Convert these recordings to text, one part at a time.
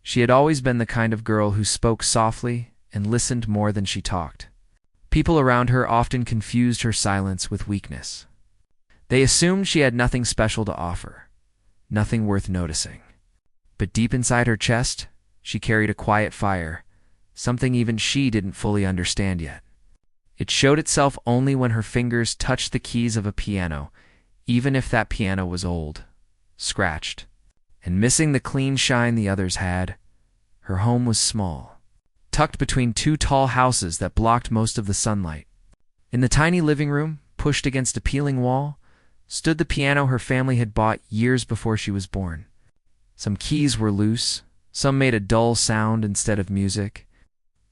She had always been the kind of girl who spoke softly and listened more than she talked. People around her often confused her silence with weakness. They assumed she had nothing special to offer, nothing worth noticing. But deep inside her chest, she carried a quiet fire, something even she didn't fully understand yet. It showed itself only when her fingers touched the keys of a piano, even if that piano was old, scratched, and missing the clean shine the others had. Her home was small, tucked between two tall houses that blocked most of the sunlight. In the tiny living room, pushed against a peeling wall, stood the piano her family had bought years before she was born. Some keys were loose, some made a dull sound instead of music,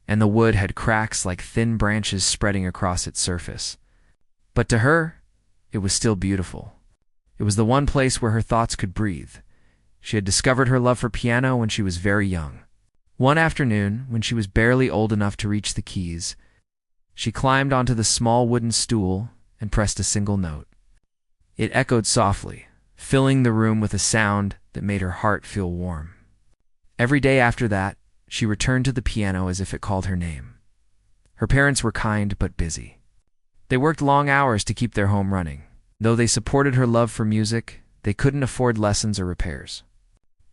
and the wood had cracks like thin branches spreading across its surface. But to her, it was still beautiful. It was the one place where her thoughts could breathe. She had discovered her love for piano when she was very young. One afternoon, when she was barely old enough to reach the keys, she climbed onto the small wooden stool and pressed a single note. It echoed softly, filling the room with a sound that made her heart feel warm. Every day after that, she returned to the piano as if it called her name. Her parents were kind but busy. They worked long hours to keep their home running. Though they supported her love for music, they couldn't afford lessons or repairs.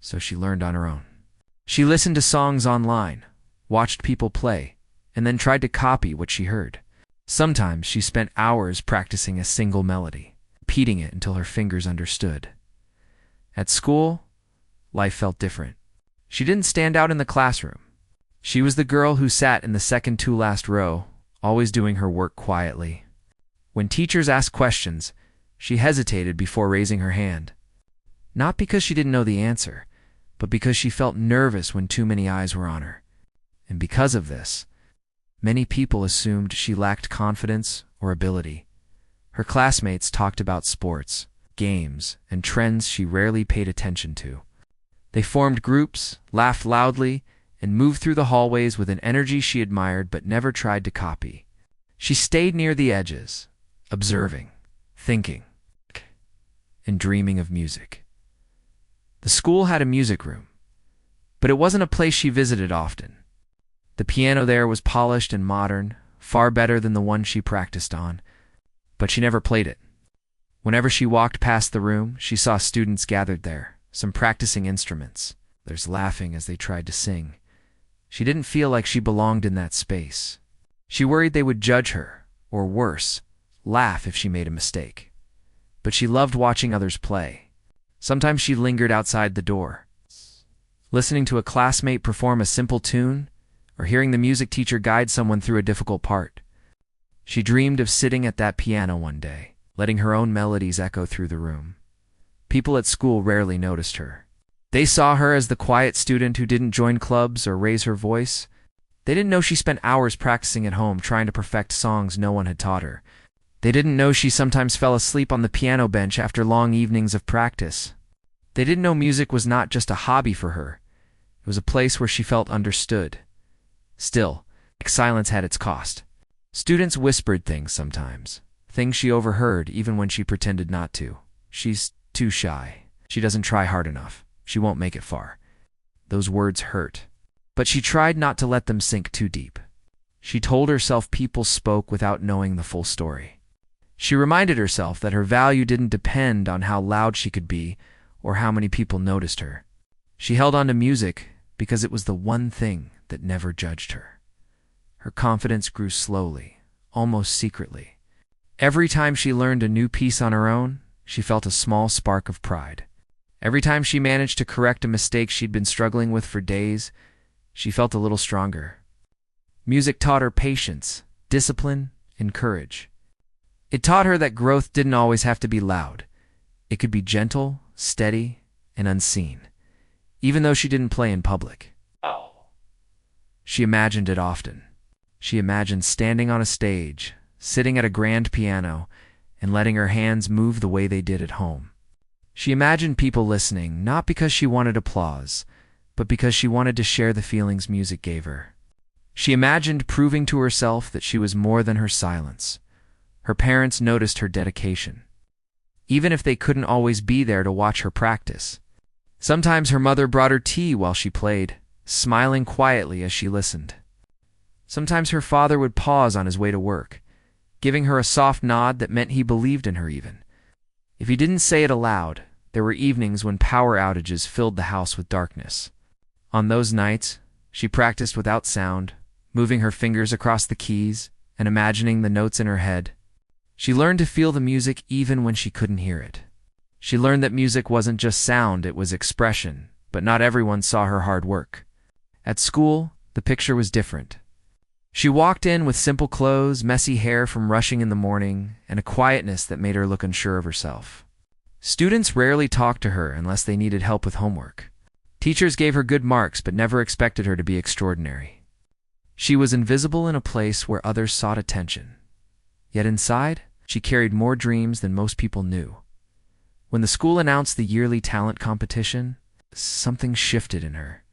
So she learned on her own. She listened to songs online, watched people play, and then tried to copy what she heard. Sometimes she spent hours practicing a single melody, repeating it until her fingers understood. At school, life felt different. She didn't stand out in the classroom. She was the girl who sat in the second-to-last row, always doing her work quietly. When teachers asked questions, she hesitated before raising her hand. Not because she didn't know the answer, but because she felt nervous when too many eyes were on her. And because of this, many people assumed she lacked confidence or ability. Her classmates talked about sports, games, and trends she rarely paid attention to. They formed groups, laughed loudly, and moved through the hallways with an energy she admired but never tried to copy. She stayed near the edges, observing, thinking, and dreaming of music. The school had a music room, but it wasn't a place she visited often. The piano there was polished and modern, far better than the one she practiced on, but she never played it. Whenever she walked past the room, she saw students gathered there, some practicing instruments, others laughing as they tried to sing. She didn't feel like she belonged in that space. She worried they would judge her, or worse, laugh if she made a mistake. But she loved watching others play. Sometimes she lingered outside the door, listening to a classmate perform a simple tune, or hearing the music teacher guide someone through a difficult part. She dreamed of sitting at that piano one day, letting her own melodies echo through the room. People at school rarely noticed her. They saw her as the quiet student who didn't join clubs or raise her voice. They didn't know she spent hours practicing at home trying to perfect songs no one had taught her. They didn't know she sometimes fell asleep on the piano bench after long evenings of practice. They didn't know music was not just a hobby for her. It was a place where she felt understood. Still, silence had its cost. Students whispered things sometimes, things she overheard even when she pretended not to. She's too shy. She doesn't try hard enough. She won't make it far. Those words hurt. But she tried not to let them sink too deep. She told herself people spoke without knowing the full story. She reminded herself that her value didn't depend on how loud she could be or how many people noticed her. She held on to music because it was the one thing that never judged her. Her confidence grew slowly, almost secretly. Every time she learned a new piece on her own, she felt a small spark of pride. Every time she managed to correct a mistake she'd been struggling with for days, she felt a little stronger. Music taught her patience, discipline, and courage. It taught her that growth didn't always have to be loud. It could be gentle, steady, and unseen, even though she didn't play in public. She imagined it often. She imagined standing on a stage, sitting at a grand piano, and letting her hands move the way they did at home. She imagined people listening, not because she wanted applause, but because she wanted to share the feelings music gave her. She imagined proving to herself that she was more than her silence. Her parents noticed her dedication, even if they couldn't always be there to watch her practice. Sometimes her mother brought her tea while she played, smiling quietly as she listened. Sometimes her father would pause on his way to work, giving her a soft nod that meant he believed in her even. If he didn't say it aloud, there were evenings when power outages filled the house with darkness. On those nights, she practiced without sound, moving her fingers across the keys and imagining the notes in her head. She learned to feel the music even when she couldn't hear it. She learned that music wasn't just sound, it was expression, but not everyone saw her hard work. At school, the picture was different. She walked in with simple clothes, messy hair from rushing in the morning, and a quietness that made her look unsure of herself. Students rarely talked to her unless they needed help with homework. Teachers gave her good marks but never expected her to be extraordinary. She was invisible in a place where others sought attention. Yet inside, she carried more dreams than most people knew. When the school announced the yearly talent competition, something shifted in her.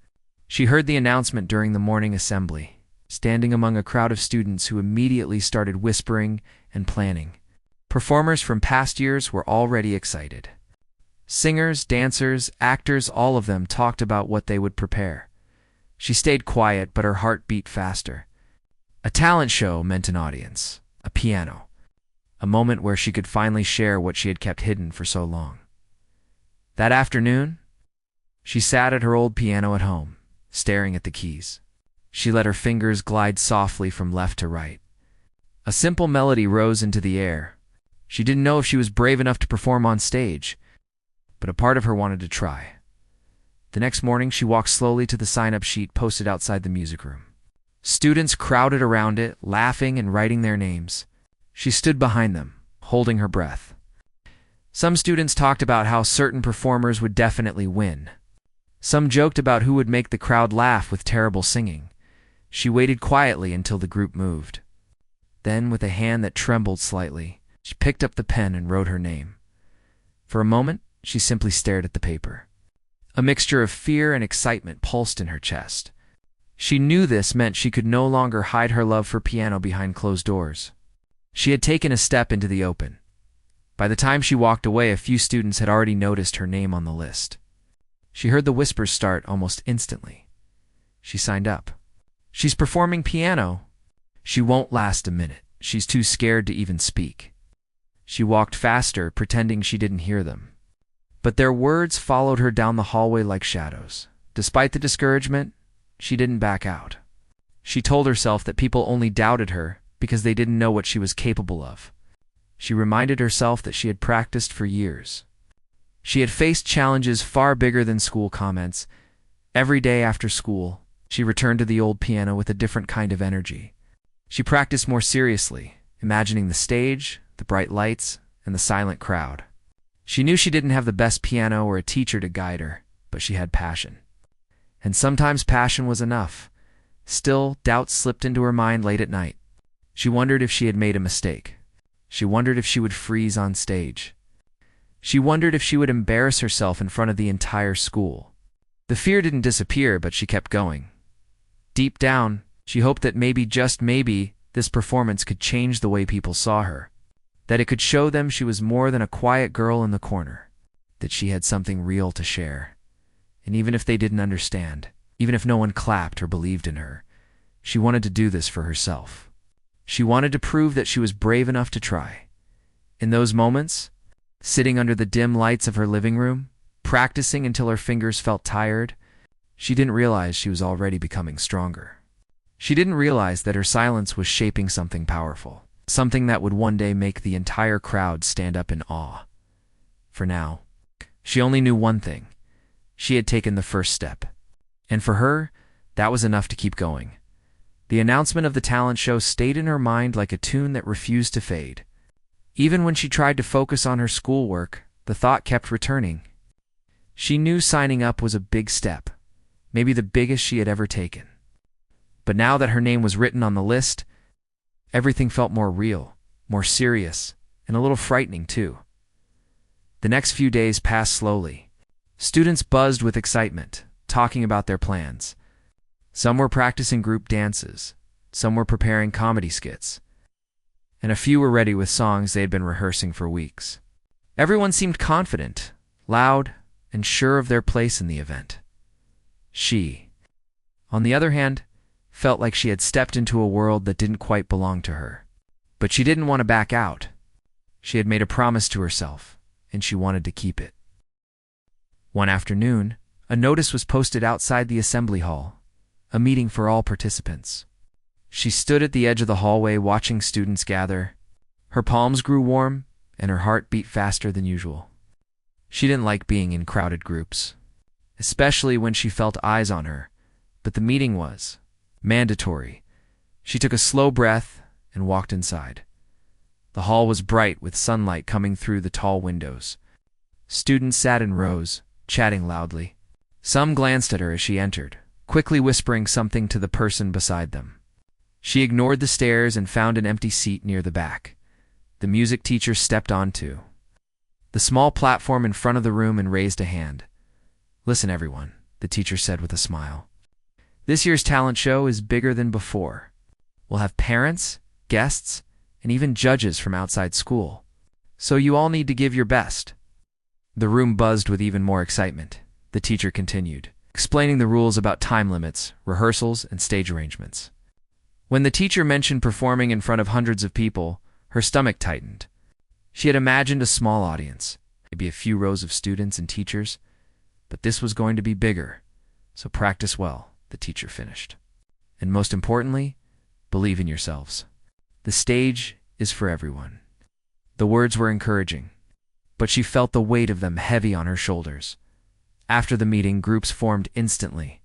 She heard the announcement during the morning assembly, standing among a crowd of students who immediately started whispering and planning. Performers from past years were already excited. Singers, dancers, actors, all of them talked about what they would prepare. She stayed quiet, but her heart beat faster. A talent show meant an audience, a piano, a moment where she could finally share what she had kept hidden for so long. That afternoon, she sat at her old piano at home, staring at the keys. She let her fingers glide softly from left to right. A simple melody rose into the air. She didn't know if she was brave enough to perform on stage, but a part of her wanted to try. The next morning, she walked slowly to the sign-up sheet posted outside the music room. Students crowded around it, laughing and writing their names. She stood behind them, holding her breath. Some students talked about how certain performers would definitely win. Some joked about who would make the crowd laugh with terrible singing. She waited quietly until the group moved. Then, with a hand that trembled slightly, she picked up the pen and wrote her name. For a moment, she simply stared at the paper. A mixture of fear and excitement pulsed in her chest. She knew this meant she could no longer hide her love for piano behind closed doors. She had taken a step into the open. By the time she walked away, a few students had already noticed her name on the list. She heard the whispers start almost instantly. She signed up. She's performing piano. She won't last a minute. She's too scared to even speak. She walked faster, pretending she didn't hear them. But their words followed her down the hallway like shadows. Despite the discouragement, she didn't back out. She told herself that people only doubted her because they didn't know what she was capable of. She reminded herself that she had practiced for years. She had faced challenges far bigger than school comments. Every day after school, she returned to the old piano with a different kind of energy. She practiced more seriously, imagining the stage, the bright lights, and the silent crowd. She knew she didn't have the best piano or a teacher to guide her, but she had passion. And sometimes passion was enough. Still, doubt slipped into her mind late at night. She wondered if she had made a mistake. She wondered if she would freeze on stage. She wondered if she would embarrass herself in front of the entire school. The fear didn't disappear, but she kept going. Deep down, she hoped that maybe, just maybe, this performance could change the way people saw her. That it could show them she was more than a quiet girl in the corner. That she had something real to share. And even if they didn't understand, even if no one clapped or believed in her, she wanted to do this for herself. She wanted to prove that she was brave enough to try. In those moments, sitting under the dim lights of her living room, practicing until her fingers felt tired, she didn't realize she was already becoming stronger. She didn't realize that her silence was shaping something powerful, something that would one day make the entire crowd stand up in awe. For now, she only knew one thing. She had taken the first step. And for her, that was enough to keep going. The announcement of the talent show stayed in her mind like a tune that refused to fade. Even when she tried to focus on her schoolwork, the thought kept returning. She knew signing up was a big step, maybe the biggest she had ever taken. But now that her name was written on the list, everything felt more real, more serious, and a little frightening too. The next few days passed slowly. Students buzzed with excitement, talking about their plans. Some were practicing group dances, some were preparing comedy skits, and a few were ready with songs they had been rehearsing for weeks. Everyone seemed confident, loud, and sure of their place in the event. She, on the other hand, felt like she had stepped into a world that didn't quite belong to her. But she didn't want to back out. She had made a promise to herself, and she wanted to keep it. One afternoon, a notice was posted outside the assembly hall, a meeting for all participants. She stood at the edge of the hallway watching students gather. Her palms grew warm, and her heart beat faster than usual. She didn't like being in crowded groups, especially when she felt eyes on her, but the meeting was mandatory. She took a slow breath and walked inside. The hall was bright with sunlight coming through the tall windows. Students sat in rows, chatting loudly. Some glanced at her as she entered, quickly whispering something to the person beside them. She ignored the stares and found an empty seat near the back. The music teacher stepped onto the small platform in front of the room and raised a hand. "Listen, everyone," the teacher said with a smile. "This year's talent show is bigger than before. We'll have parents, guests, and even judges from outside school. So you all need to give your best." The room buzzed with even more excitement. The teacher continued, explaining the rules about time limits, rehearsals, and stage arrangements. When the teacher mentioned performing in front of hundreds of people, her stomach tightened. She had imagined a small audience, maybe a few rows of students and teachers, but this was going to be bigger. So practice well, the teacher finished. And most importantly, believe in yourselves. The stage is for everyone. The words were encouraging, but she felt the weight of them heavy on her shoulders. After the meeting, groups formed instantly.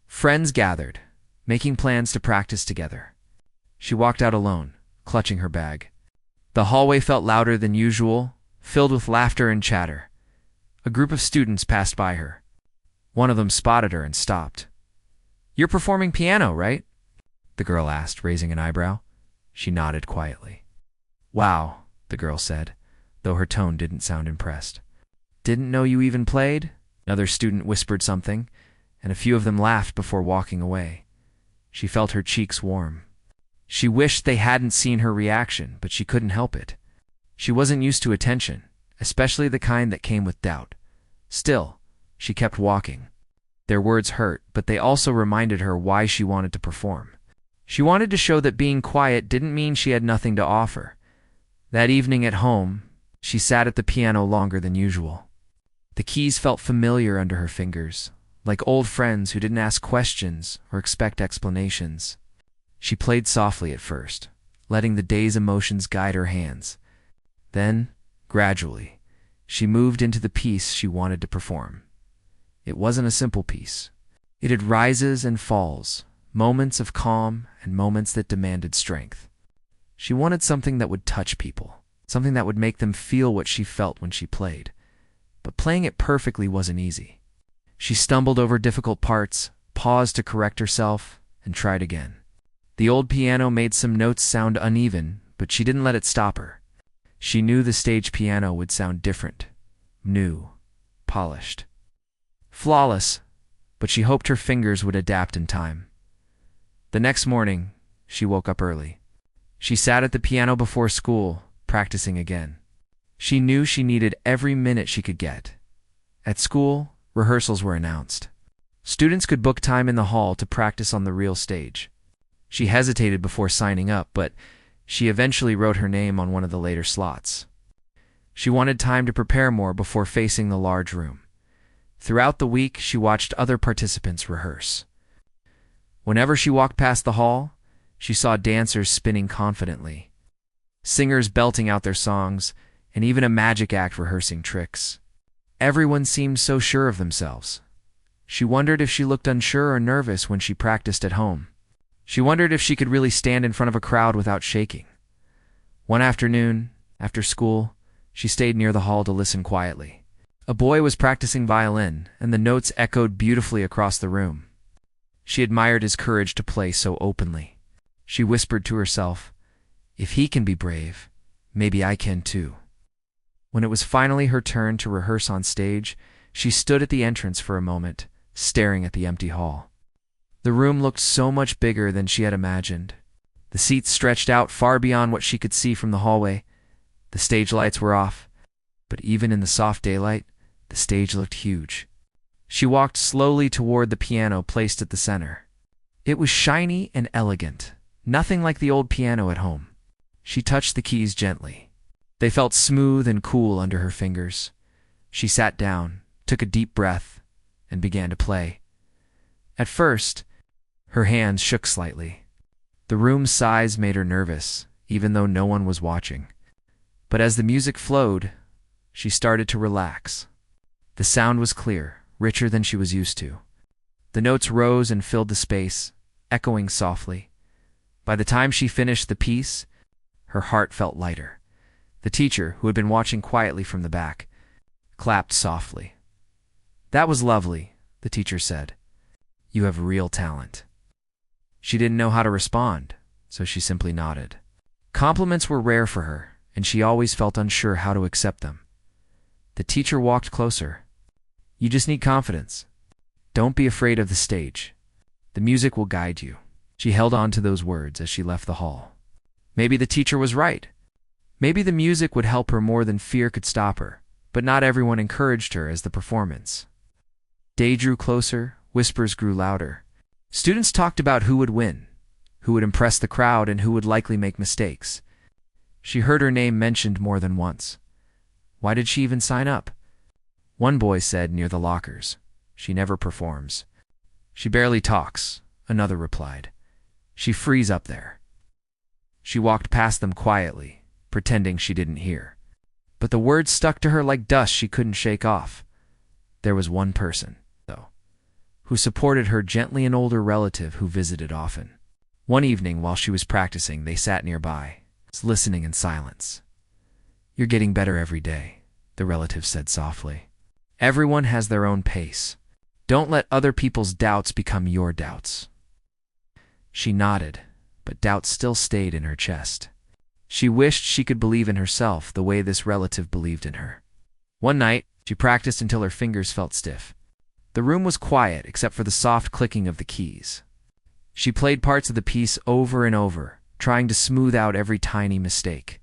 Friends gathered, making plans to practice together. She walked out alone, clutching her bag. The hallway felt louder than usual, filled with laughter and chatter. A group of students passed by her. One of them spotted her and stopped. "You're performing piano, right?" the girl asked, raising an eyebrow. She nodded quietly. "Wow," the girl said, though her tone didn't sound impressed. "Didn't know you even played?" Another student whispered something, and a few of them laughed before walking away. She felt her cheeks warm. She wished they hadn't seen her reaction, but she couldn't help it. She wasn't used to attention, especially the kind that came with doubt. Still, she kept walking. Their words hurt, but they also reminded her why she wanted to perform. She wanted to show that being quiet didn't mean she had nothing to offer. That evening at home, she sat at the piano longer than usual. The keys felt familiar under her fingers, like old friends who didn't ask questions or expect explanations. She played softly at first, letting the day's emotions guide her hands. Then, gradually, she moved into the piece she wanted to perform. It wasn't a simple piece. It had rises and falls, moments of calm and moments that demanded strength. She wanted something that would touch people, something that would make them feel what she felt when she played. But playing it perfectly wasn't easy. She stumbled over difficult parts, paused to correct herself, and tried again. The old piano made some notes sound uneven, but she didn't let it stop her. She knew the stage piano would sound different, new, polished, flawless, but she hoped her fingers would adapt in time. The next morning, she woke up early. She sat at the piano before school, practicing again. She knew she needed every minute she could get. At school, rehearsals were announced. Students could book time in the hall to practice on the real stage. She hesitated before signing up, but she eventually wrote her name on one of the later slots. She wanted time to prepare more before facing the large room. Throughout the week, she watched other participants rehearse. Whenever she walked past the hall, she saw dancers spinning confidently, singers belting out their songs, and even a magic act rehearsing tricks. Everyone seemed so sure of themselves. She wondered if she looked unsure or nervous when she practiced at home. She wondered if she could really stand in front of a crowd without shaking. One afternoon, after school, she stayed near the hall to listen quietly. A boy was practicing violin, and the notes echoed beautifully across the room. She admired his courage to play so openly. She whispered to herself, "If he can be brave, maybe I can too." When it was finally her turn to rehearse on stage, she stood at the entrance for a moment, staring at the empty hall. The room looked so much bigger than she had imagined. The seats stretched out far beyond what she could see from the hallway. The stage lights were off, but even in the soft daylight, the stage looked huge. She walked slowly toward the piano placed at the center. It was shiny and elegant, nothing like the old piano at home. She touched the keys gently. They felt smooth and cool under her fingers. She sat down, took a deep breath, and began to play. At first, her hands shook slightly. The room's size made her nervous, even though no one was watching. But as the music flowed, she started to relax. The sound was clear, richer than she was used to. The notes rose and filled the space, echoing softly. By the time she finished the piece, her heart felt lighter. The teacher, who had been watching quietly from the back, clapped softly. "That was lovely," the teacher said. "You have real talent." She didn't know how to respond, so she simply nodded. Compliments were rare for her, and she always felt unsure how to accept them. The teacher walked closer. "You just need confidence. Don't be afraid of the stage. The music will guide you." She held on to those words as she left the hall. Maybe the teacher was right. Maybe the music would help her more than fear could stop her, but not everyone encouraged her as the performance. Day drew closer, whispers grew louder. Students talked about who would win, who would impress the crowd, and who would likely make mistakes. She heard her name mentioned more than once. Why did she even sign up? One boy said near the lockers, "She never performs." "She barely talks," another replied. "She frees up there." She walked past them quietly, pretending she didn't hear. But the words stuck to her like dust she couldn't shake off. There was one person, though, who supported her gently, an older relative who visited often. One evening while she was practicing, they sat nearby, listening in silence. "You're getting better every day," the relative said softly. "Everyone has their own pace. Don't let other people's doubts become your doubts." She nodded, but doubt still stayed in her chest. She wished she could believe in herself the way this relative believed in her. One night, she practiced until her fingers felt stiff. The room was quiet except for the soft clicking of the keys. She played parts of the piece over and over, trying to smooth out every tiny mistake.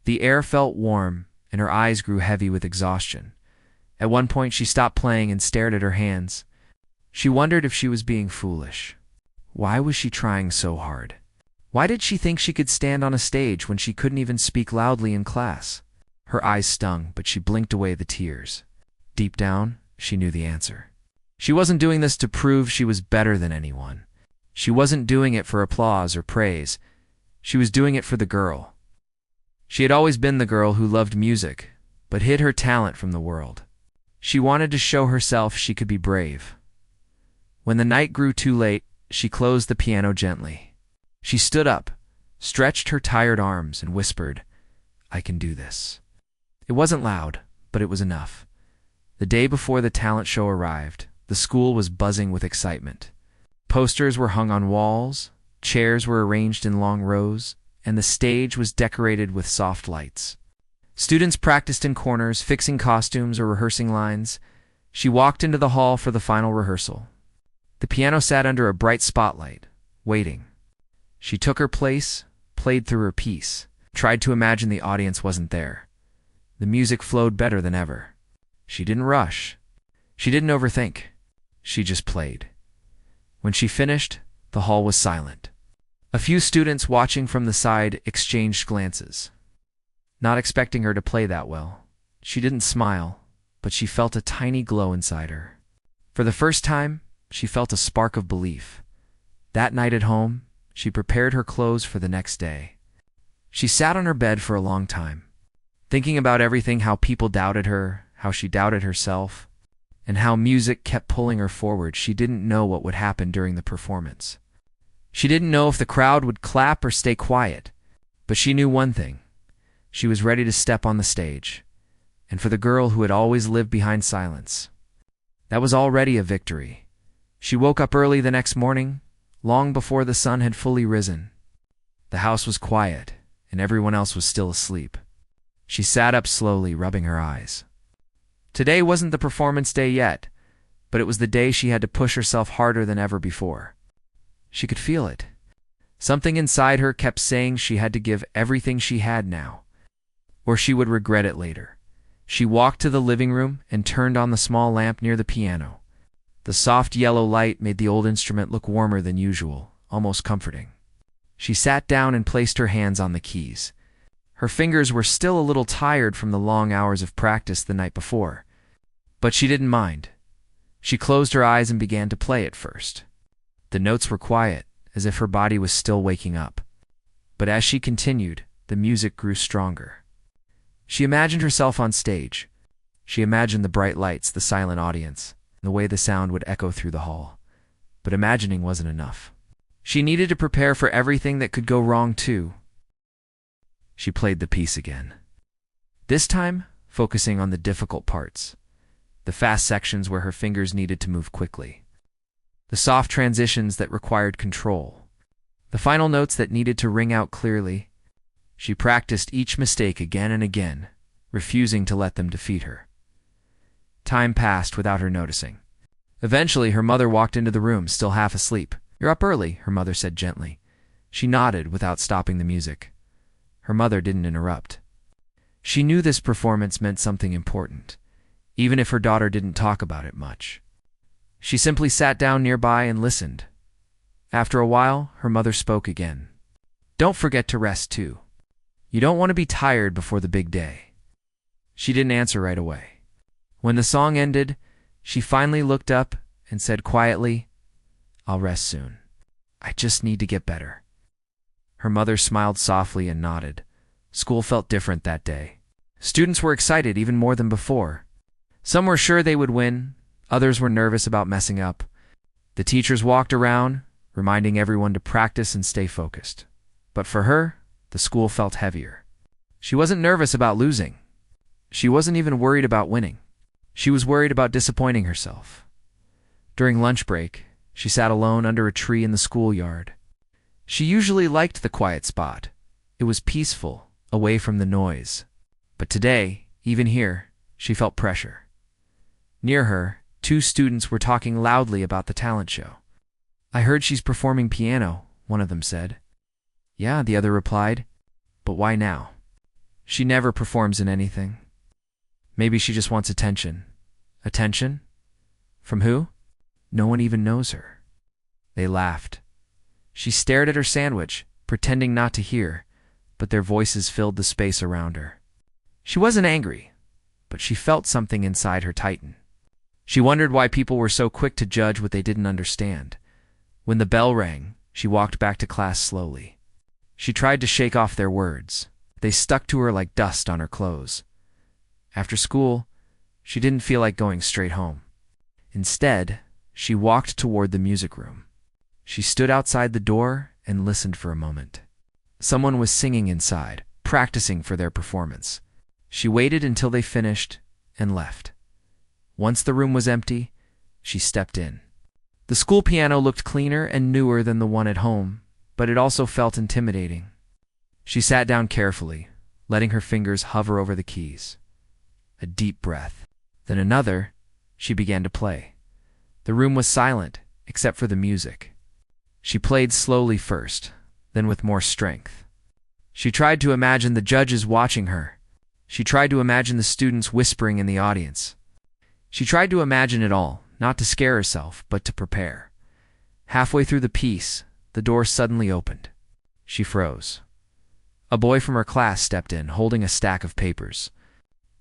The air felt warm, and her eyes grew heavy with exhaustion. At one point, she stopped playing and stared at her hands. She wondered if she was being foolish. Why was she trying so hard? Why did she think she could stand on a stage when she couldn't even speak loudly in class? Her eyes stung, but she blinked away the tears. Deep down, she knew the answer. She wasn't doing this to prove she was better than anyone. She wasn't doing it for applause or praise. She was doing it for the girl. She had always been the girl who loved music, but hid her talent from the world. She wanted to show herself she could be brave. When the night grew too late, she closed the piano gently. She stood up, stretched her tired arms, and whispered, "I can do this." It wasn't loud, but it was enough. The day before the talent show arrived, the school was buzzing with excitement. Posters were hung on walls, chairs were arranged in long rows, and the stage was decorated with soft lights. Students practiced in corners, fixing costumes or rehearsing lines. She walked into the hall for the final rehearsal. The piano sat under a bright spotlight, waiting. She took her place, played through her piece, tried to imagine the audience wasn't there. The music flowed better than ever. She didn't rush. She didn't overthink. She just played. When she finished, the hall was silent. A few students watching from the side exchanged glances. Not expecting her to play that well, she didn't smile, but she felt a tiny glow inside her. For the first time, she felt a spark of belief. That night at home, she prepared her clothes for the next day. She sat on her bed for a long time, thinking about everything, how people doubted her, how she doubted herself, and how music kept pulling her forward. She didn't know what would happen during the performance. She didn't know if the crowd would clap or stay quiet, but she knew one thing. She was ready to step on the stage, and for the girl who had always lived behind silence, that was already a victory. She woke up early the next morning, long before the sun had fully risen. The house was quiet, and everyone else was still asleep. She sat up slowly, rubbing her eyes. Today wasn't the performance day yet, but it was the day she had to push herself harder than ever before. She could feel it. Something inside her kept saying she had to give everything she had now, or she would regret it later. She walked to the living room and turned on the small lamp near the piano. The soft yellow light made the old instrument look warmer than usual, almost comforting. She sat down and placed her hands on the keys. Her fingers were still a little tired from the long hours of practice the night before, but she didn't mind. She closed her eyes and began to play at first. The notes were quiet, as if her body was still waking up. But as she continued, the music grew stronger. She imagined herself on stage. She imagined the bright lights, the silent audience, and the way the sound would echo through the hall. But imagining wasn't enough. She needed to prepare for everything that could go wrong too. She played the piece again. This time, focusing on the difficult parts. The fast sections where her fingers needed to move quickly. The soft transitions that required control. The final notes that needed to ring out clearly. She practiced each mistake again and again, refusing to let them defeat her. Time passed without her noticing. Eventually, her mother walked into the room, still half asleep. "You're up early," her mother said gently. She nodded without stopping the music. Her mother didn't interrupt. She knew this performance meant something important, even if her daughter didn't talk about it much. She simply sat down nearby and listened. After a while, her mother spoke again. "Don't forget to rest too. You don't want to be tired before the big day." She didn't answer right away. When the song ended, she finally looked up and said quietly, "I'll rest soon. I just need to get better." Her mother smiled softly and nodded. School felt different that day. Students were excited even more than before. Some were sure they would win. Others were nervous about messing up. The teachers walked around, reminding everyone to practice and stay focused. But for her, the school felt heavier. She wasn't nervous about losing. She wasn't even worried about winning. She was worried about disappointing herself. During lunch break, she sat alone under a tree in the schoolyard. She usually liked the quiet spot. It was peaceful, away from the noise. But today, even here, she felt pressure. Near her, 2 students were talking loudly about the talent show. "I heard she's performing piano," one of them said. "Yeah," the other replied. "But why now? She never performs in anything." "Maybe she just wants attention." "Attention? From who?" "No one even knows her." They laughed. She stared at her sandwich, pretending not to hear, but their voices filled the space around her. She wasn't angry, but she felt something inside her tighten. She wondered why people were so quick to judge what they didn't understand. When the bell rang, she walked back to class slowly. She tried to shake off their words. They stuck to her like dust on her clothes. After school, she didn't feel like going straight home. Instead, she walked toward the music room. She stood outside the door and listened for a moment. Someone was singing inside, practicing for their performance. She waited until they finished and left. Once the room was empty, she stepped in. The school piano looked cleaner and newer than the one at home, but it also felt intimidating. She sat down carefully, letting her fingers hover over the keys. A deep breath. Then another, she began to play. The room was silent, except for the music. She played slowly first, then with more strength. She tried to imagine the judges watching her. She tried to imagine the students whispering in the audience. She tried to imagine it all, not to scare herself, but to prepare. Halfway through the piece, the door suddenly opened. She froze. A boy from her class stepped in, holding a stack of papers.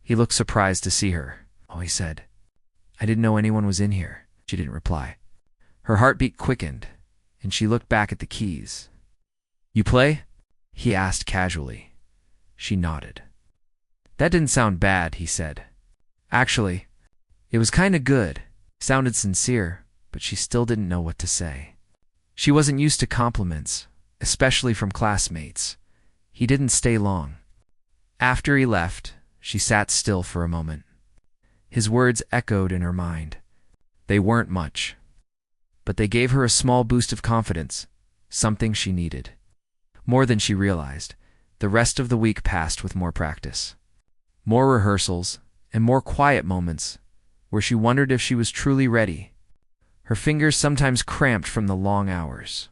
He looked surprised to see her. "Oh," he said. "I didn't know anyone was in here." She didn't reply. Her heartbeat quickened, and she looked back at the keys. "You play?" he asked casually. She nodded. "That didn't sound bad," he said. "Actually, it was kinda good." Sounded sincere, but she still didn't know what to say. She wasn't used to compliments, especially from classmates. He didn't stay long. After he left, she sat still for a moment. His words echoed in her mind. They weren't much, but they gave her a small boost of confidence, something she needed. More than she realized, the rest of the week passed with more practice. More rehearsals, and more quiet moments where she wondered if she was truly ready. Her fingers sometimes cramped from the long hours,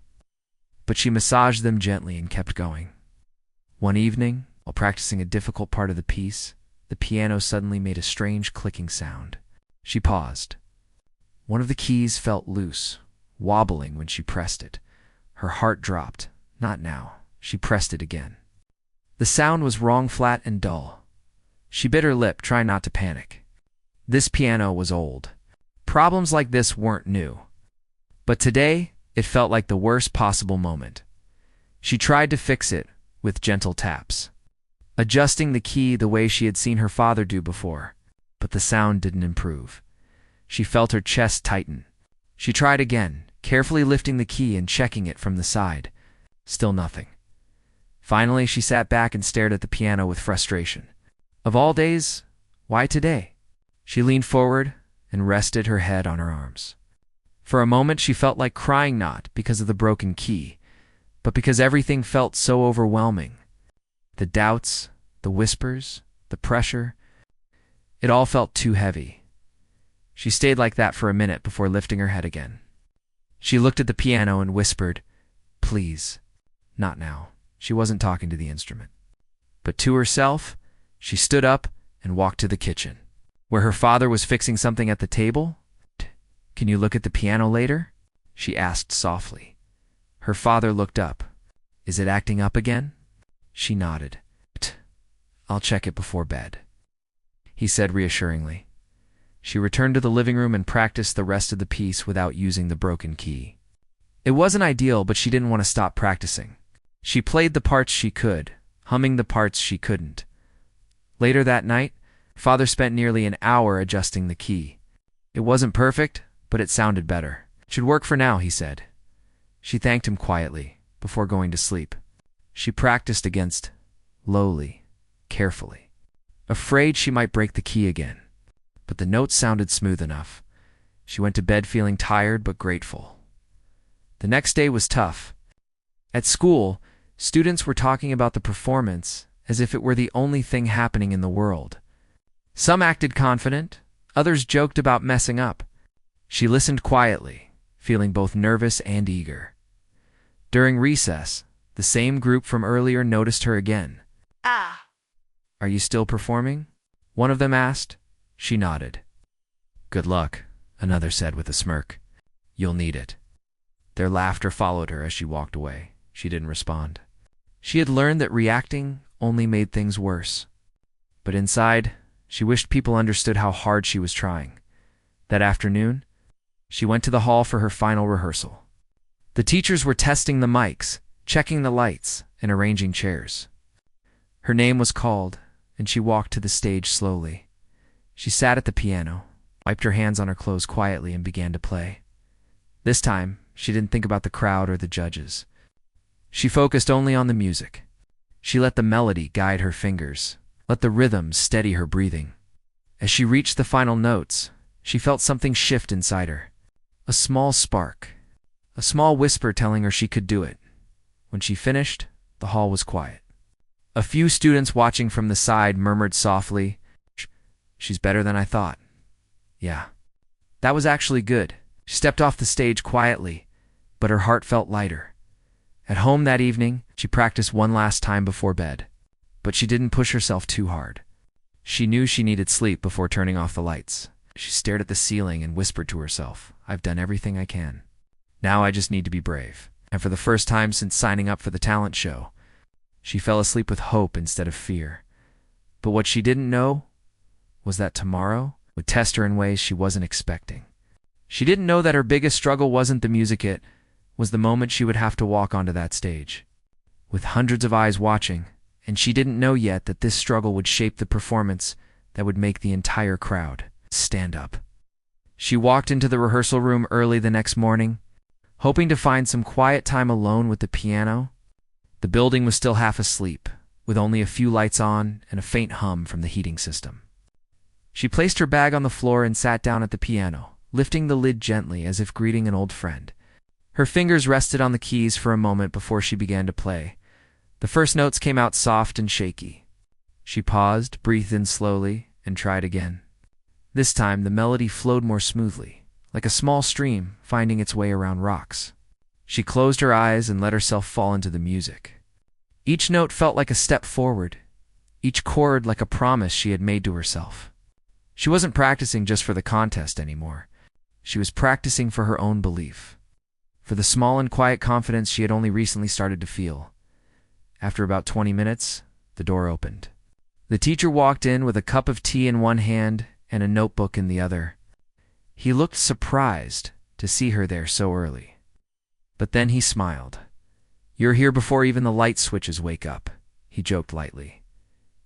but she massaged them gently and kept going. One evening, while practicing a difficult part of the piece, the piano suddenly made a strange clicking sound. She paused. One of the keys felt loose, wobbling when she pressed it. Her heart dropped. Not now. She pressed it again. The sound was wrong, flat and dull. She bit her lip, trying not to panic. This piano was old. Problems like this weren't new. But today, it felt like the worst possible moment. She tried to fix it with gentle taps, adjusting the key the way she had seen her father do before, but the sound didn't improve. She felt her chest tighten. She tried again, carefully lifting the key and checking it from the side. Still nothing. Finally, she sat back and stared at the piano with frustration. Of all days, why today? She leaned forward and rested her head on her arms. For a moment, she felt like crying, not because of the broken key, but because everything felt so overwhelming. The doubts, the whispers, the pressure. It all felt too heavy. She stayed like that for a minute before lifting her head again. She looked at the piano and whispered, "Please, not now." She wasn't talking to the instrument. But to herself, she stood up and walked to the kitchen, where her father was fixing something at the table. "Can you look at the piano later?" she asked softly. Her father looked up. "Is it acting up again?" She nodded. "I'll check it before bed," he said reassuringly. She returned to the living room and practiced the rest of the piece without using the broken key. It wasn't ideal, but she didn't want to stop practicing. She played the parts she could, humming the parts she couldn't. Later that night, Father spent nearly an hour adjusting the key. It wasn't perfect, but it sounded better. "It should work for now," he said. She thanked him quietly before going to sleep. She practiced against, lowly, carefully, afraid she might break the key again. But the notes sounded smooth enough. She went to bed feeling tired but grateful. The next day was tough. At school, students were talking about the performance as if it were the only thing happening in the world. Some acted confident, others joked about messing up. She listened quietly, feeling both nervous and eager. During recess, the same group from earlier noticed her again. "Are you still performing?" one of them asked. She nodded. "Good luck," another said with a smirk. "You'll need it." Their laughter followed her as she walked away. She didn't respond. She had learned that reacting only made things worse. But inside, she wished people understood how hard she was trying. That afternoon, she went to the hall for her final rehearsal. The teachers were testing the mics, checking the lights, and arranging chairs. Her name was called, and she walked to the stage slowly. She sat at the piano, wiped her hands on her clothes quietly, and began to play. This time, she didn't think about the crowd or the judges. She focused only on the music. She let the melody guide her fingers, let the rhythm steady her breathing. As she reached the final notes, she felt something shift inside her. A small spark, a small whisper telling her she could do it. When she finished, the hall was quiet. A few students watching from the side murmured softly, "She's better than I thought." Yeah, that was actually good. She stepped off the stage quietly, but her heart felt lighter. At home that evening, she practiced one last time before bed. But she didn't push herself too hard. She knew she needed sleep before turning off the lights. She stared at the ceiling and whispered to herself, "I've done everything I can. Now I just need to be brave." And for the first time since signing up for the talent show, she fell asleep with hope instead of fear. But what she didn't know was that tomorrow would test her in ways she wasn't expecting. She didn't know that her biggest struggle wasn't the music, it was the moment she would have to walk onto that stage, with hundreds of eyes watching, and she didn't know yet that this struggle would shape the performance that would make the entire crowd stand up. She walked into the rehearsal room early the next morning, hoping to find some quiet time alone with the piano. The building was still half asleep, with only a few lights on and a faint hum from the heating system. She placed her bag on the floor and sat down at the piano, lifting the lid gently as if greeting an old friend. Her fingers rested on the keys for a moment before she began to play. The first notes came out soft and shaky. She paused, breathed in slowly, and tried again. This time, the melody flowed more smoothly, like a small stream finding its way around rocks. She closed her eyes and let herself fall into the music. Each note felt like a step forward, each chord like a promise she had made to herself. She wasn't practicing just for the contest anymore. She was practicing for her own belief, for the small and quiet confidence she had only recently started to feel. After about 20 minutes, the door opened. The teacher walked in with a cup of tea in one hand and a notebook in the other. He looked surprised to see her there so early. But then he smiled. "You're here before even the light switches wake up," he joked lightly.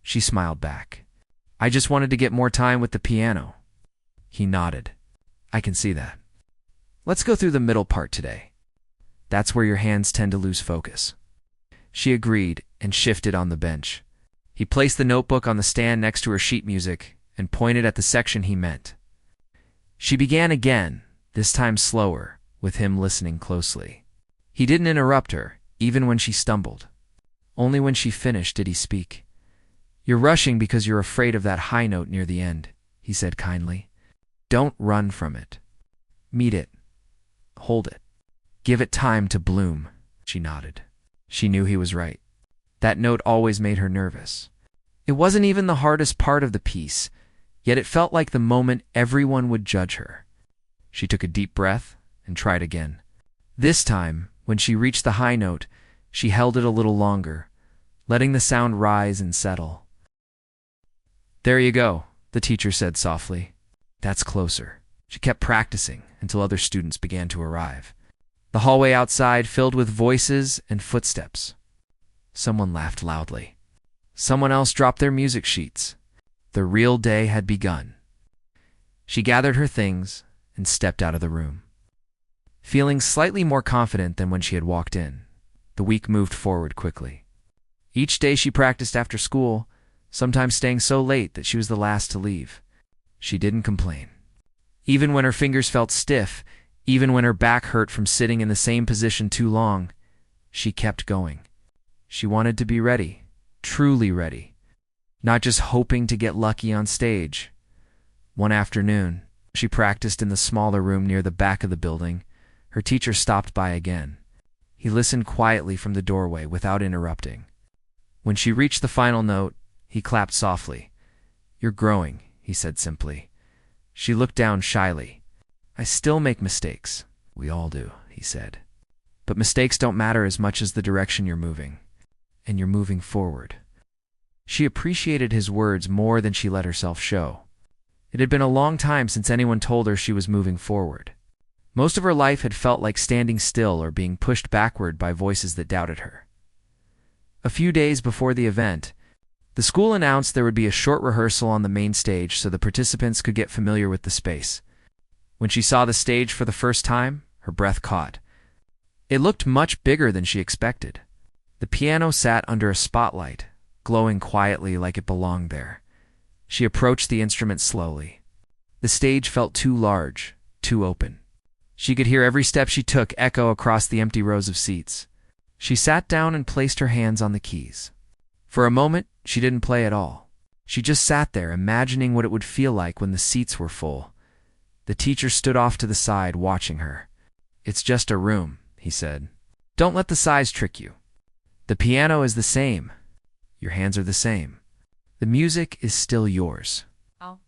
She smiled back. "I just wanted to get more time with the piano." He nodded. "I can see that. Let's go through the middle part today. That's where your hands tend to lose focus." She agreed and shifted on the bench. He placed the notebook on the stand next to her sheet music and pointed at the section he meant. She began again, this time slower, with him listening closely. He didn't interrupt her, even when she stumbled. Only when she finished did he speak. "You're rushing because you're afraid of that high note near the end," he said kindly. "Don't run from it. Meet it. Hold it. Give it time to bloom." She nodded. She knew he was right. That note always made her nervous. It wasn't even the hardest part of the piece, yet it felt like the moment everyone would judge her. She took a deep breath and tried again. This time, when she reached the high note, she held it a little longer, letting the sound rise and settle. "There you go," the teacher said softly. "That's closer." She kept practicing until other students began to arrive. The hallway outside filled with voices and footsteps. Someone laughed loudly. Someone else dropped their music sheets. The real day had begun. She gathered her things and stepped out of the room. Feeling slightly more confident than when she had walked in, the week moved forward quickly. Each day she practiced after school, sometimes staying so late that she was the last to leave. She didn't complain. Even when her fingers felt stiff, even when her back hurt from sitting in the same position too long, she kept going. She wanted to be ready, truly ready, not just hoping to get lucky on stage. One afternoon, she practiced in the smaller room near the back of the building. Her teacher stopped by again. He listened quietly from the doorway without interrupting. When she reached the final note, he clapped softly. "You're growing," he said simply. She looked down shyly. "I still make mistakes." "We all do," he said. "But mistakes don't matter as much as the direction you're moving. And you're moving forward." She appreciated his words more than she let herself show. It had been a long time since anyone told her she was moving forward. Most of her life had felt like standing still or being pushed backward by voices that doubted her. A few days before the event, the school announced there would be a short rehearsal on the main stage so the participants could get familiar with the space. When she saw the stage for the first time, her breath caught. It looked much bigger than she expected. The piano sat under a spotlight, glowing quietly like it belonged there. She approached the instrument slowly. The stage felt too large, too open. She could hear every step she took echo across the empty rows of seats. She sat down and placed her hands on the keys. For a moment, she didn't play at all. She just sat there, imagining what it would feel like when the seats were full. The teacher stood off to the side, watching her. "It's just a room," he said. "Don't let the size trick you. The piano is the same. Your hands are the same. The music is still yours." Oh.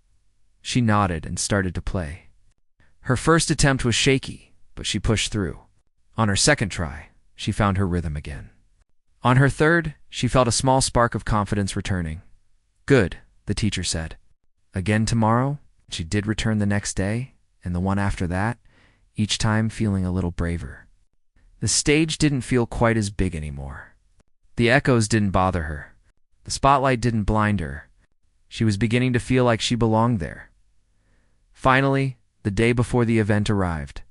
She nodded and started to play. Her first attempt was shaky, but she pushed through. On her second try, she found her rhythm again. On her third, she felt a small spark of confidence returning. "Good," the teacher said. Again tomorrow. She did return the next day, and the one after that, each time feeling a little braver. The stage didn't feel quite as big anymore. The echoes didn't bother her. The spotlight didn't blind her. She was beginning to feel like she belonged there. Finally, the day before the event arrived.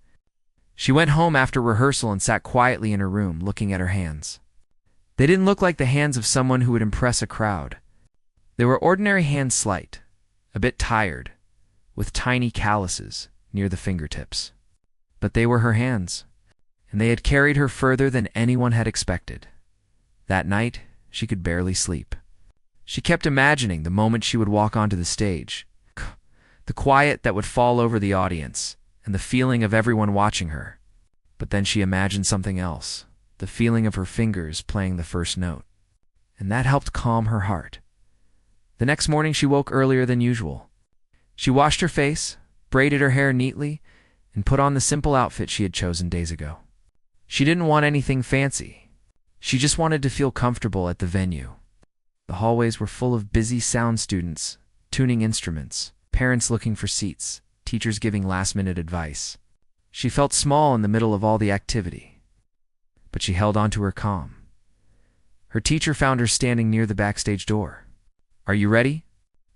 She went home after rehearsal and sat quietly in her room, looking at her hands. They didn't look like the hands of someone who would impress a crowd. They were ordinary hands, slight, a bit tired, with tiny calluses near the fingertips. But they were her hands, and they had carried her further than anyone had expected. That night, she could barely sleep. She kept imagining the moment she would walk onto the stage, the quiet that would fall over the audience, and the feeling of everyone watching her. But then she imagined something else, the feeling of her fingers playing the first note. And that helped calm her heart. The next morning she woke earlier than usual. She washed her face, braided her hair neatly, and put on the simple outfit she had chosen days ago. She didn't want anything fancy. She just wanted to feel comfortable at the venue. The hallways were full of busy sound students, tuning instruments, parents looking for seats, teachers giving last-minute advice. She felt small in the middle of all the activity, but she held on to her calm. Her teacher found her standing near the backstage door. "Are you ready?"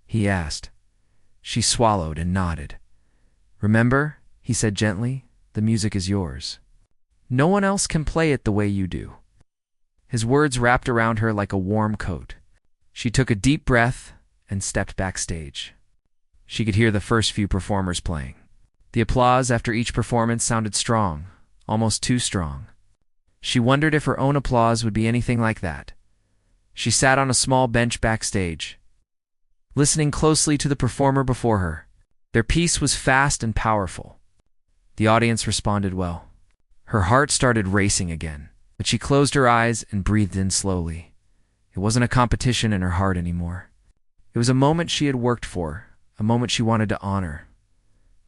he asked. She swallowed and nodded. "Remember," he said gently, "the music is yours. No one else can play it the way you do." His words wrapped around her like a warm coat. She took a deep breath and stepped backstage. She could hear the first few performers playing. The applause after each performance sounded strong, almost too strong. She wondered if her own applause would be anything like that. She sat on a small bench backstage, listening closely to the performer before her. Their piece was fast and powerful. The audience responded well. Her heart started racing again, but she closed her eyes and breathed in slowly. It wasn't a competition in her heart anymore. It was a moment she had worked for, a moment she wanted to honor.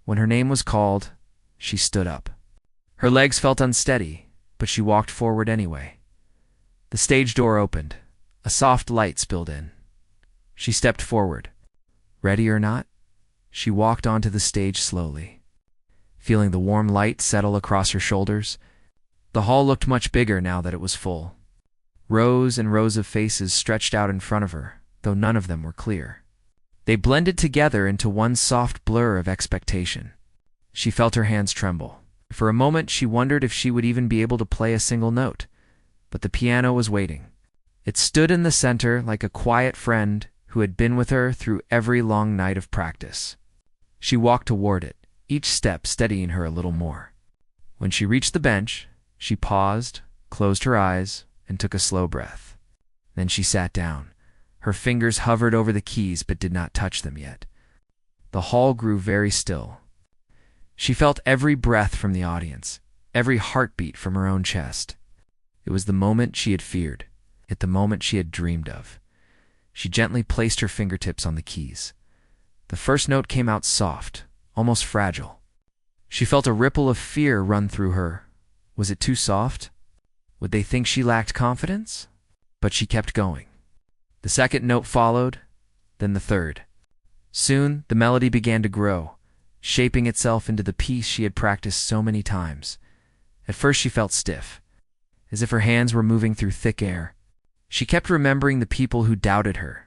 When her name was called, she stood up. Her legs felt unsteady, but she walked forward anyway. The stage door opened. A soft light spilled in. She stepped forward. Ready or not, she walked onto the stage slowly. Feeling the warm light settle across her shoulders, the hall looked much bigger now that it was full. Rows and rows of faces stretched out in front of her, though none of them were clear. They blended together into one soft blur of expectation. She felt her hands tremble. For a moment she wondered if she would even be able to play a single note, but the piano was waiting. It stood in the center like a quiet friend who had been with her through every long night of practice. She walked toward it, each step steadying her a little more. When she reached the bench, she paused, closed her eyes, and took a slow breath. Then she sat down. Her fingers hovered over the keys but did not touch them yet. The hall grew very still. She felt every breath from the audience, every heartbeat from her own chest. It was the moment she had feared, yet the moment she had dreamed of. She gently placed her fingertips on the keys. The first note came out soft, almost fragile. She felt a ripple of fear run through her. Was it too soft? Would they think she lacked confidence? But she kept going. The second note followed, then the third. Soon, the melody began to grow, shaping itself into the piece she had practiced so many times. At first she felt stiff, as if her hands were moving through thick air. She kept remembering the people who doubted her,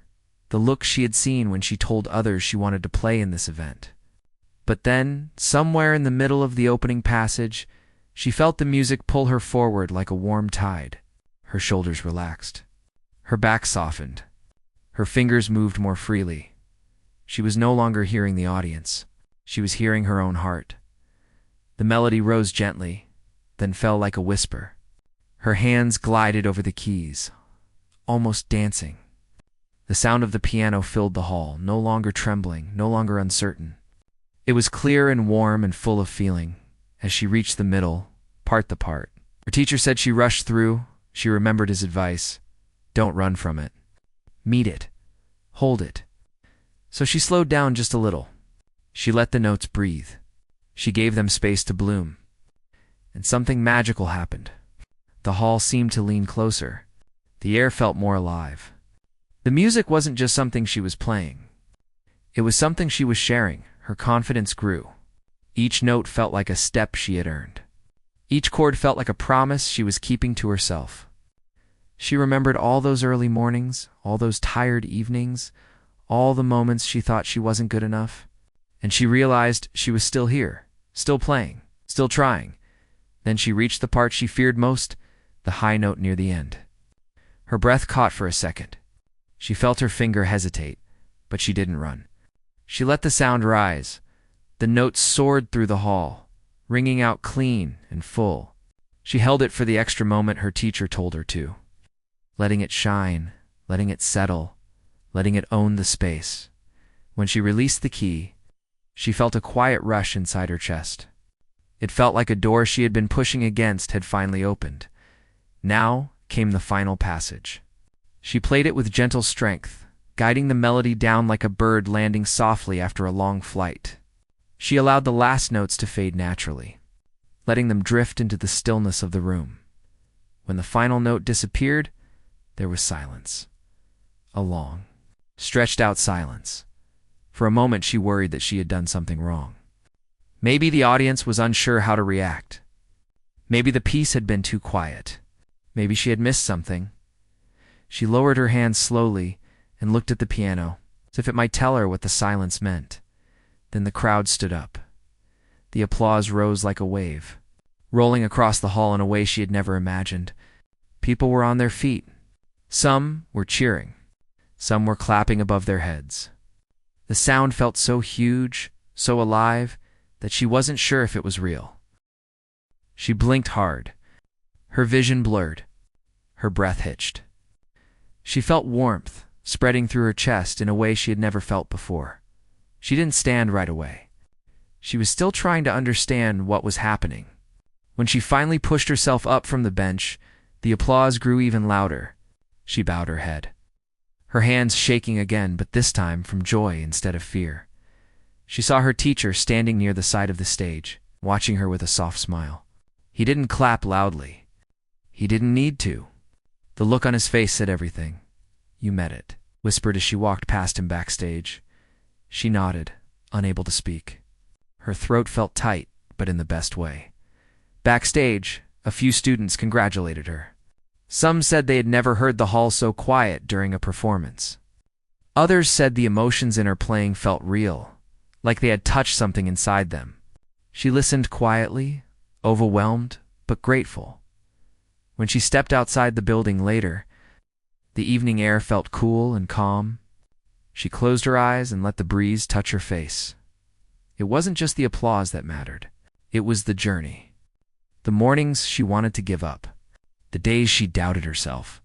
the looks she had seen when she told others she wanted to play in this event. But then, somewhere in the middle of the opening passage, she felt the music pull her forward like a warm tide. Her shoulders relaxed. Her back softened. Her fingers moved more freely. She was no longer hearing the audience. She was hearing her own heart. The melody rose gently, then fell like a whisper. Her hands glided over the keys, almost dancing. The sound of the piano filled the hall, no longer trembling, no longer uncertain. It was clear and warm and full of feeling. As she reached the middle, part the part. Her teacher said she rushed through. She remembered his advice. Don't run from it. Meet it. Hold it. So she slowed down just a little. She let the notes breathe. She gave them space to bloom. And something magical happened. The hall seemed to lean closer. The air felt more alive. The music wasn't just something she was playing. It was something she was sharing. Her confidence grew. Each note felt like a step she had earned. Each chord felt like a promise she was keeping to herself. She remembered all those early mornings, all those tired evenings, all the moments she thought she wasn't good enough. And she realized she was still here, still playing, still trying. Then she reached the part she feared most, the high note near the end. Her breath caught for a second. She felt her finger hesitate, but she didn't run. She let the sound rise. The note soared through the hall, ringing out clean and full. She held it for the extra moment her teacher told her to, letting it shine, letting it settle, letting it own the space. When she released the key, she felt a quiet rush inside her chest. It felt like a door she had been pushing against had finally opened. Now came the final passage. She played it with gentle strength, guiding the melody down like a bird landing softly after a long flight. She allowed the last notes to fade naturally, letting them drift into the stillness of the room. When the final note disappeared, there was silence. A long, stretched out silence. For a moment she worried that she had done something wrong. Maybe the audience was unsure how to react. Maybe the piece had been too quiet. Maybe she had missed something. She lowered her hands slowly and looked at the piano, as if it might tell her what the silence meant. Then the crowd stood up. The applause rose like a wave, rolling across the hall in a way she had never imagined. People were on their feet. Some were cheering. Some were clapping above their heads. The sound felt so huge, so alive, that she wasn't sure if it was real. She blinked hard. Her vision blurred. Her breath hitched. She felt warmth spreading through her chest in a way she had never felt before. She didn't stand right away. She was still trying to understand what was happening. When she finally pushed herself up from the bench, the applause grew even louder. She bowed her head, her hands shaking again, but this time from joy instead of fear. She saw her teacher standing near the side of the stage, watching her with a soft smile. He didn't clap loudly. He didn't need to. The look on his face said everything. "You met it," whispered as she walked past him backstage. She nodded, unable to speak. Her throat felt tight, but in the best way. Backstage, a few students congratulated her. Some said they had never heard the hall so quiet during a performance. Others said the emotions in her playing felt real, like they had touched something inside them. She listened quietly, overwhelmed, but grateful. When she stepped outside the building later, the evening air felt cool and calm. She closed her eyes and let the breeze touch her face. It wasn't just the applause that mattered. It was the journey. The mornings she wanted to give up. The days she doubted herself.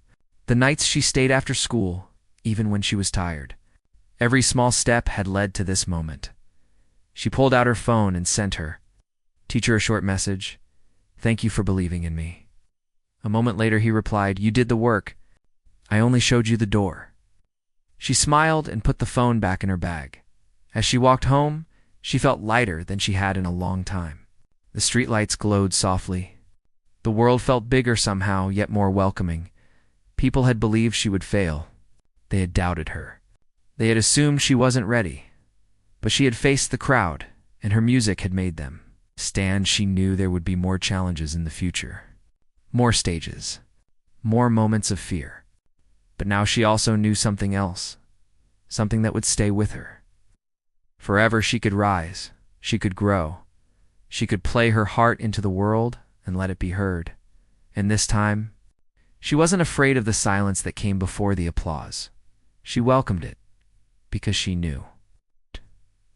The nights she stayed after school, even when she was tired. Every small step had led to this moment. She pulled out her phone and sent her teacher a short message. "Thank you for believing in me." A moment later he replied, "You did the work. I only showed you the door." She smiled and put the phone back in her bag. As she walked home, she felt lighter than she had in a long time. The streetlights glowed softly. The world felt bigger somehow, yet more welcoming. People had believed she would fail. They had doubted her. They had assumed she wasn't ready. But she had faced the crowd, and her music had made them stand. She knew there would be more challenges in the future. More stages. More moments of fear. But now she also knew something else. Something that would stay with her. Forever she could rise. She could grow. She could play her heart into the world and let it be heard. And this time, she wasn't afraid of the silence that came before the applause. She welcomed it, because she knew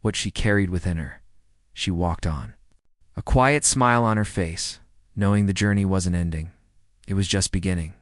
what she carried within her. She walked on, a quiet smile on her face, knowing the journey wasn't ending. It was just beginning.